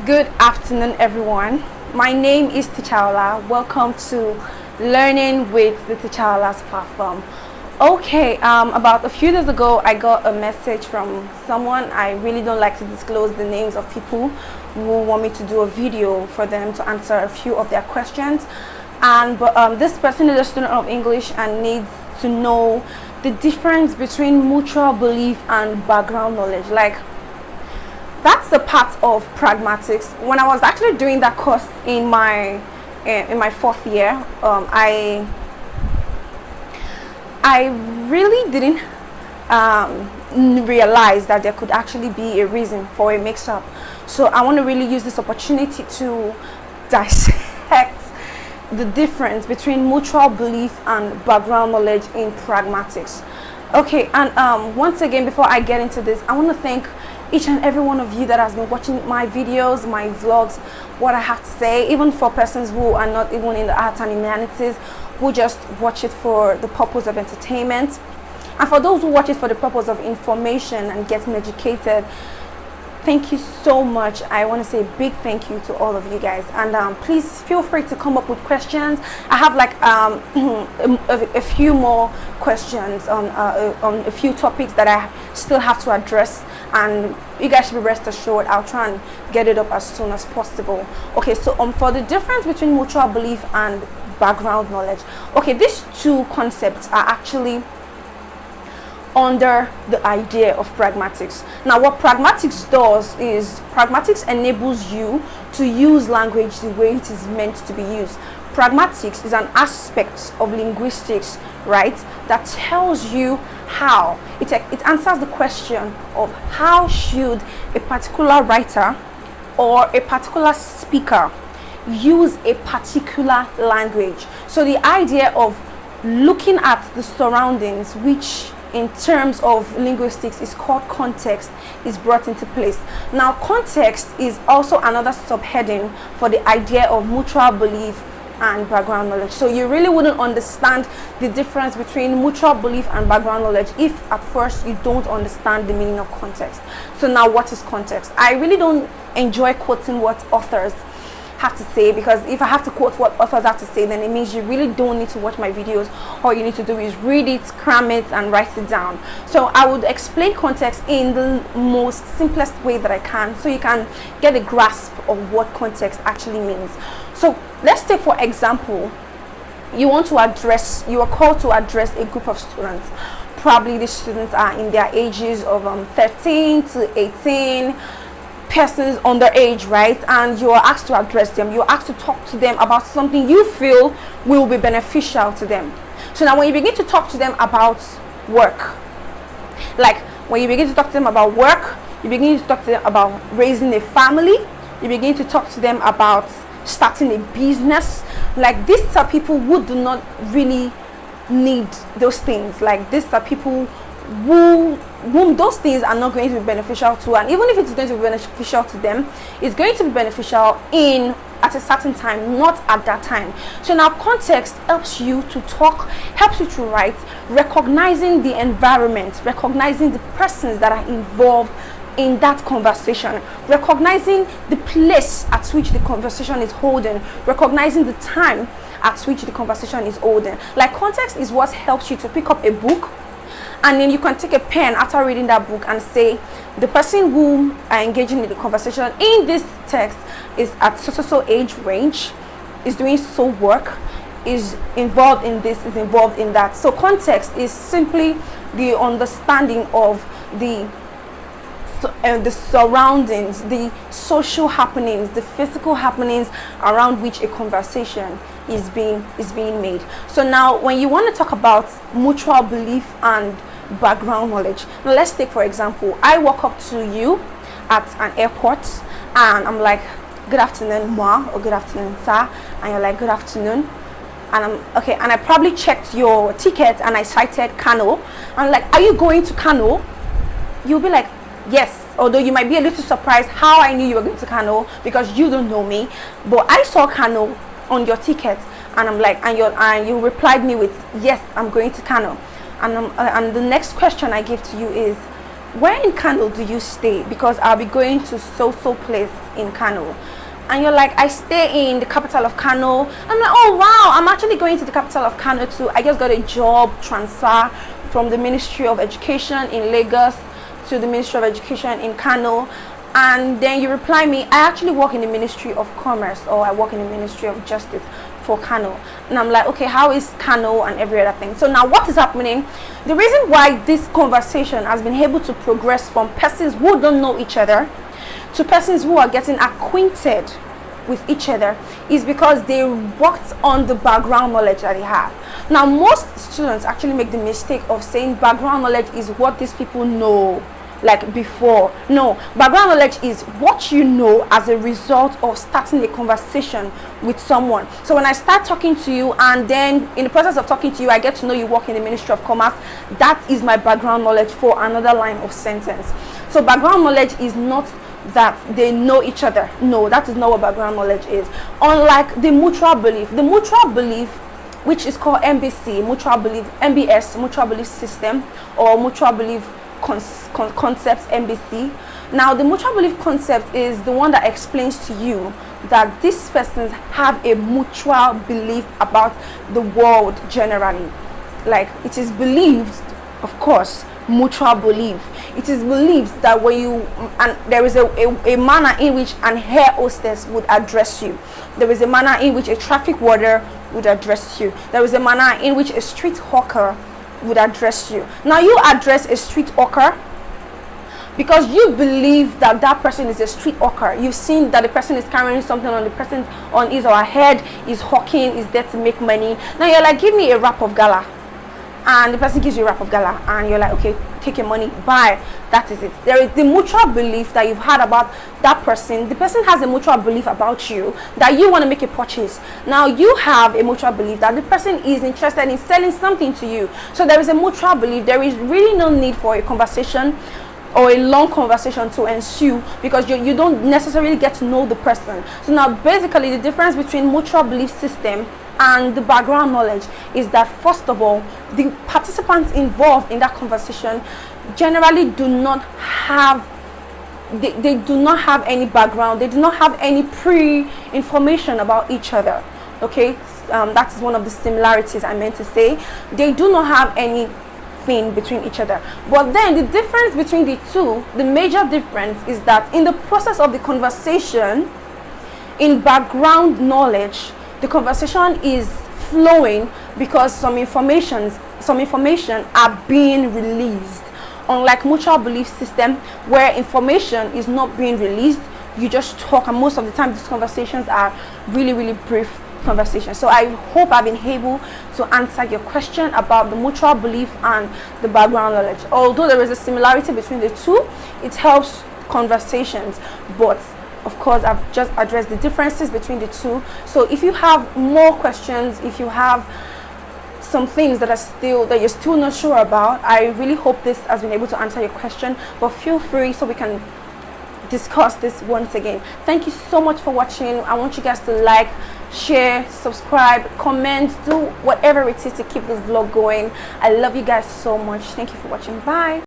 Good afternoon, everyone. My name is T'Challa. Welcome to Learning with the T'Challa's platform. Okay, about a few days ago, I got a message from someone. I really don't like to disclose the names of people who want me to do a video for them to answer a few of their questions. But this person is a student of English and needs to know the difference between mutual belief and background knowledge. Like, that's a part of pragmatics. When I was actually doing that course in my fourth year, I really didn't realize that there could actually be a reason for a mix-up. So I want to really use this opportunity to dissect the difference between mutual belief and background knowledge in pragmatics. Okay, and once again, before I get into this, I want to thank each and every one of you that has been watching my videos, my vlogs, what I have to say, even for persons who are not even in the arts and humanities, who just watch it for the purpose of entertainment, and for those who watch it for the purpose of information and getting educated. Thank you so much. I want to say a big thank you to all of you guys, and please feel free to come up with questions. I have like a few more questions on a few topics that I still have to address, and you guys should be rest assured I'll try and get it up as soon as possible. Okay, so for the difference between mutual belief and background knowledge, okay, these two concepts are actually under the idea of pragmatics. Now, what pragmatics does is pragmatics enables you to use language the way it is meant to be used. Pragmatics is an aspect of linguistics, right, that tells you how it answers the question of how should a particular writer or a particular speaker use a particular language. So the idea of looking at the surroundings, which in terms of linguistics is called context, is brought into place. Now, context is also another subheading for the idea of mutual belief and background knowledge. So you really wouldn't understand the difference between mutual belief and background knowledge if at first you don't understand the meaning of context. So now, what is context? I really don't enjoy quoting what authors have to say, because if I have to quote what authors have to say, then it means you really don't need to watch my videos. All you need to do is read it, cram it, and write it down. So I would explain context in the most simplest way that I can, so you can get a grasp of what context actually means. So let's take, for example, you are called to address a group of students. Probably these students are in their ages of 13 to 18, persons underage, right? And you are asked to address them. You are asked to talk to them about something you feel will be beneficial to them. So now, when you begin to talk to them about work, like when you begin to talk to them about work, you begin to talk to them about raising a family, you begin to talk to them about starting a business. Like, these are people who do not really need those things. Like, these are people whom those things are not going to be beneficial to, and even if it's going to be beneficial to them, it's going to be beneficial at a certain time, not at that time. So now, context helps you to talk, helps you to write, recognizing the environment, recognizing the persons that are involved in that conversation, recognizing the place at which the conversation is holding, recognizing the time at which the conversation is holding. Like, context is what helps you to pick up a book, and then you can take a pen after reading that book and say, the person who are engaging in the conversation in this text is at so age range, is doing so work, is involved in this, is involved in that. So context is simply the understanding of the surroundings, the social happenings, the physical happenings around which a conversation is being made. So now, when you want to talk about mutual belief and background knowledge, now let's take, for example, I walk up to you at an airport and I'm like, good afternoon, ma, or good afternoon, sir, and you're like, good afternoon. And I'm okay, and I probably checked your ticket and I cited Kano. I'm like, are you going to Kano? You'll be like, yes, although you might be a little surprised how I knew you were going to Kano, because you don't know me, but I saw Kano on your ticket, and I'm like, and you replied me with, yes, I'm going to Kano. And the next question I give to you is, where in Kano do you stay? Because I'll be going to so place in Kano. And you're like, I stay in the capital of Kano. I'm like, oh wow, I'm actually going to the capital of Kano too. I just got a job transfer from the Ministry of Education in Lagos to the Ministry of Education in Kano. And then you reply me, I actually work in the Ministry of Commerce, or I work in the Ministry of Justice for Kano. And I'm like, okay, how is Kano and every other thing? So now what is happening? The reason why this conversation has been able to progress from persons who don't know each other to persons who are getting acquainted with each other is because they worked on the background knowledge that they have. Now most students actually make the mistake of saying background knowledge is what these people know like before. No, background knowledge is what you know as a result of starting a conversation with someone. So when I start talking to you, and then in the process of talking to you I get to know you work in the Ministry of Commerce, that is my background knowledge for another line of sentence. So background knowledge is not that they know each other. No, that is not what background knowledge is. Unlike the mutual belief, which is called MBC, mutual belief, MBS, mutual belief system, or mutual belief concepts, MBC. Now the mutual belief concept is the one that explains to you that these persons have a mutual belief about the world generally. Like it is believed, of course, mutual belief. It is believed that when you, and there is a manner in which an air hostess would address you. There is a manner in which a traffic warder would address you. There is a manner in which a street hawker would address you. Now you address a street hawker because you believe that that person is a street hawker. You've seen that the person is carrying something on the person on his or her head, is hawking, is there to make money. Now you're like, give me a wrap of gala, and the person gives you a wrap of gala, and you're like, okay, take your money, buy. That is it. There is the mutual belief that you've had about that person. The person has a mutual belief about you that you want to make a purchase. Now you have a mutual belief that the person is interested in selling something to you. So there is a mutual belief. There is really no need for a conversation or a long conversation to ensue, because you don't necessarily get to know the person. So now basically the difference between mutual belief system and the background knowledge is that, first of all, the participants involved in that conversation generally do not have they do not have any background. They do not have any pre-information about each other. Okay, that is one of the similarities I meant to say. They do not have anything between each other. But then the difference between the two, the major difference, is that in the process of the conversation, in background knowledge, the conversation is flowing because some information are being released. Unlike mutual belief system, where information is not being released, you just talk, and most of the time these conversations are really brief conversations. So I hope I've been able to answer your question about the mutual belief and the background knowledge. Although there is a similarity between the two, it helps conversations, but of course I've just addressed the differences between the two. So if you have more questions, if you have some things that you're still not sure about, I really hope this has been able to answer your question. But feel free so we can discuss this once again. Thank you so much for watching. I want you guys to like, share, subscribe, comment, do whatever it is to keep this vlog going. I love you guys so much. Thank you for watching. Bye.